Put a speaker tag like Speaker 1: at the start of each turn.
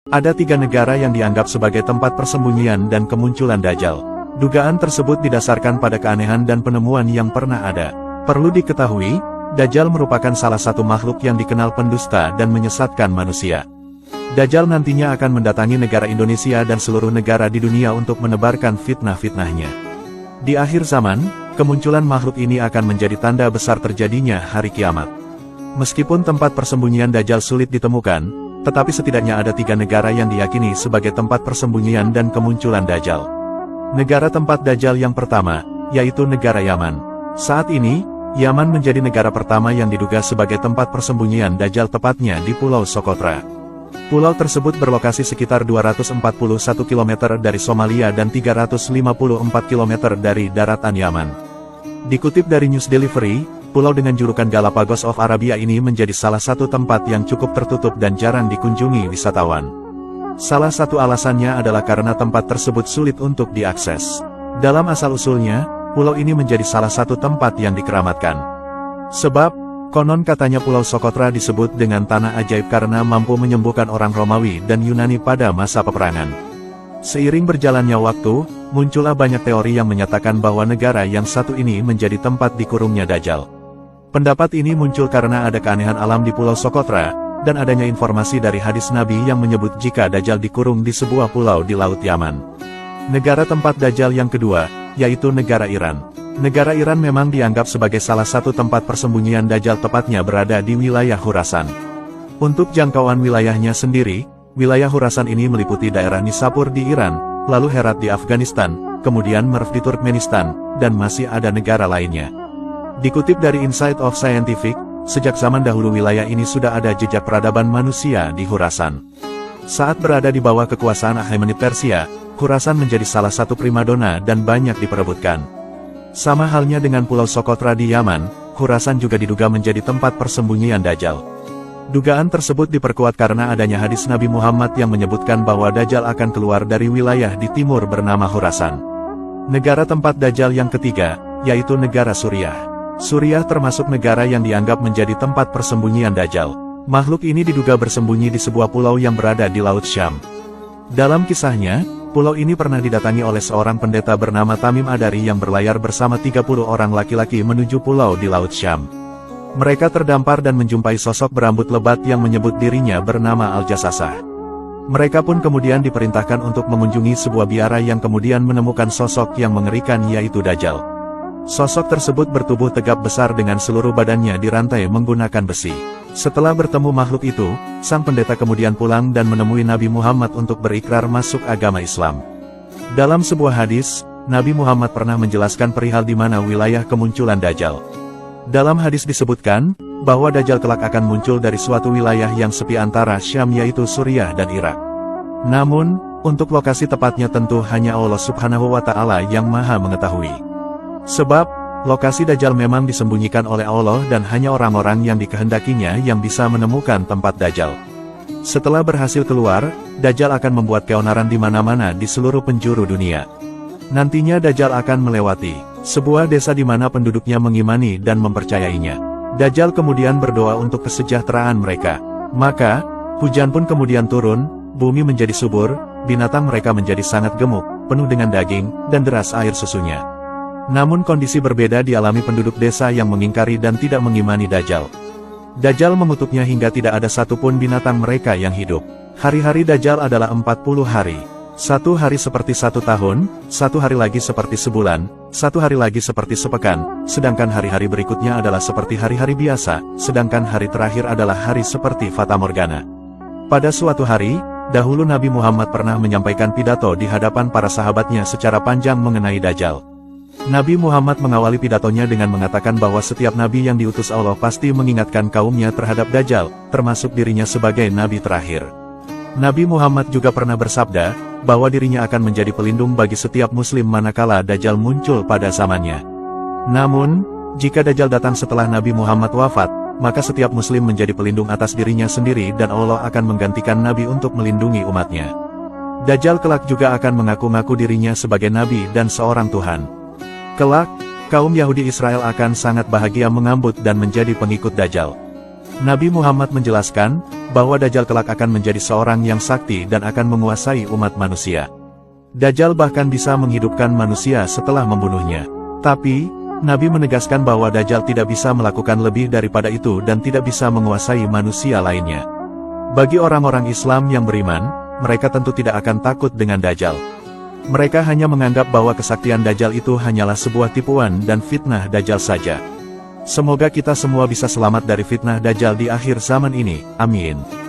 Speaker 1: Ada 3 negara yang dianggap sebagai tempat persembunyian dan kemunculan Dajjal. Dugaan tersebut didasarkan pada keanehan dan penemuan yang pernah ada. Perlu diketahui, Dajjal merupakan salah satu makhluk yang dikenal pendusta dan menyesatkan manusia. Dajjal nantinya akan mendatangi negara Indonesia dan seluruh negara di dunia untuk menebarkan fitnah-fitnahnya. Di akhir zaman, kemunculan makhluk ini akan menjadi tanda besar terjadinya hari kiamat. Meskipun tempat persembunyian Dajjal sulit ditemukan, tetapi setidaknya ada 3 negara yang diyakini sebagai tempat persembunyian dan kemunculan Dajjal. Negara tempat Dajjal yang pertama, yaitu negara Yaman. Saat ini, Yaman menjadi negara pertama yang diduga sebagai tempat persembunyian Dajjal, tepatnya di Pulau Socotra. Pulau tersebut berlokasi sekitar 241 km dari Somalia dan 354 km dari daratan Yaman. Dikutip dari News Delivery, pulau dengan julukan Galapagos of Arabia ini menjadi salah satu tempat yang cukup tertutup dan jarang dikunjungi wisatawan. Salah satu alasannya adalah karena tempat tersebut sulit untuk diakses. Dalam asal-usulnya, pulau ini menjadi salah satu tempat yang dikeramatkan. Sebab, konon katanya Pulau Socotra disebut dengan tanah ajaib karena mampu menyembuhkan orang Romawi dan Yunani pada masa peperangan. Seiring berjalannya waktu, muncullah banyak teori yang menyatakan bahwa negara yang satu ini menjadi tempat dikurungnya Dajjal. Pendapat ini muncul karena ada keanehan alam di Pulau Socotra, dan adanya informasi dari hadis Nabi yang menyebut jika Dajjal dikurung di sebuah pulau di Laut Yaman. Negara tempat Dajjal yang kedua, yaitu negara Iran. Negara Iran memang dianggap sebagai salah satu tempat persembunyian Dajjal, tepatnya berada di wilayah Khurasan. Untuk jangkauan wilayahnya sendiri, wilayah Khurasan ini meliputi daerah Nishapur di Iran, lalu Herat di Afghanistan, kemudian Merv di Turkmenistan, dan masih ada negara lainnya. Dikutip dari Insight of Scientific, sejak zaman dahulu wilayah ini sudah ada jejak peradaban manusia di Khurasan. Saat berada di bawah kekuasaan Achaemenid Persia, Khurasan menjadi salah satu primadona dan banyak diperebutkan. Sama halnya dengan Pulau Socotra di Yaman, Khurasan juga diduga menjadi tempat persembunyian Dajjal. Dugaan tersebut diperkuat karena adanya hadis Nabi Muhammad yang menyebutkan bahwa Dajjal akan keluar dari wilayah di timur bernama Khurasan. Negara tempat Dajjal yang ketiga, yaitu negara Suriah. Suriah termasuk negara yang dianggap menjadi tempat persembunyian Dajjal. Makhluk ini diduga bersembunyi di sebuah pulau yang berada di Laut Syam. Dalam kisahnya, pulau ini pernah didatangi oleh seorang pendeta bernama Tamim Adari yang berlayar bersama 30 orang laki-laki menuju pulau di Laut Syam. Mereka terdampar dan menjumpai sosok berambut lebat yang menyebut dirinya bernama Al-Jasasah. Mereka pun kemudian diperintahkan untuk mengunjungi sebuah biara yang kemudian menemukan sosok yang mengerikan, yaitu Dajjal. Sosok tersebut bertubuh tegap besar dengan seluruh badannya dirantai menggunakan besi. Setelah bertemu makhluk itu, sang pendeta kemudian pulang dan menemui Nabi Muhammad untuk berikrar masuk agama Islam. Dalam sebuah hadis, Nabi Muhammad pernah menjelaskan perihal di mana wilayah kemunculan Dajjal. Dalam hadis disebutkan, bahwa Dajjal kelak akan muncul dari suatu wilayah yang sepi antara Syam, yaitu Suriah dan Irak. Namun, untuk lokasi tepatnya tentu hanya Allah Subhanahu wa Ta'ala yang Maha mengetahui. Sebab, lokasi Dajjal memang disembunyikan oleh Allah dan hanya orang-orang yang dikehendakinya yang bisa menemukan tempat Dajjal. Setelah berhasil keluar, Dajjal akan membuat keonaran di mana-mana di seluruh penjuru dunia. Nantinya Dajjal akan melewati sebuah desa di mana penduduknya mengimani dan mempercayainya. Dajjal kemudian berdoa untuk kesejahteraan mereka. Maka, hujan pun kemudian turun, bumi menjadi subur, binatang mereka menjadi sangat gemuk, penuh dengan daging, dan deras air susunya. Namun kondisi berbeda dialami penduduk desa yang mengingkari dan tidak mengimani Dajjal. Dajjal mengutuknya hingga tidak ada satupun binatang mereka yang hidup. Hari-hari Dajjal adalah 40 hari. Satu hari seperti 1 tahun, 1 hari lagi seperti sebulan, 1 hari lagi seperti sepekan, sedangkan hari-hari berikutnya adalah seperti hari-hari biasa, sedangkan hari terakhir adalah hari seperti Fata Morgana. Pada suatu hari, dahulu Nabi Muhammad pernah menyampaikan pidato di hadapan para sahabatnya secara panjang mengenai Dajjal. Nabi Muhammad mengawali pidatonya dengan mengatakan bahwa setiap nabi yang diutus Allah pasti mengingatkan kaumnya terhadap Dajjal, termasuk dirinya sebagai nabi terakhir. Nabi Muhammad juga pernah bersabda, bahwa dirinya akan menjadi pelindung bagi setiap muslim manakala Dajjal muncul pada zamannya. Namun, jika Dajjal datang setelah Nabi Muhammad wafat, maka setiap muslim menjadi pelindung atas dirinya sendiri dan Allah akan menggantikan nabi untuk melindungi umatnya. Dajjal kelak juga akan mengaku-ngaku dirinya sebagai nabi dan seorang Tuhan. Kelak, kaum Yahudi Israel akan sangat bahagia mengambut dan menjadi pengikut Dajjal. Nabi Muhammad menjelaskan, bahwa Dajjal kelak akan menjadi seorang yang sakti dan akan menguasai umat manusia. Dajjal bahkan bisa menghidupkan manusia setelah membunuhnya. Tapi, Nabi menegaskan bahwa Dajjal tidak bisa melakukan lebih daripada itu dan tidak bisa menguasai manusia lainnya. Bagi orang-orang Islam yang beriman, mereka tentu tidak akan takut dengan Dajjal. Mereka hanya menganggap bahwa kesaktian Dajjal itu hanyalah sebuah tipuan dan fitnah Dajjal saja. Semoga kita semua bisa selamat dari fitnah Dajjal di akhir zaman ini, amin.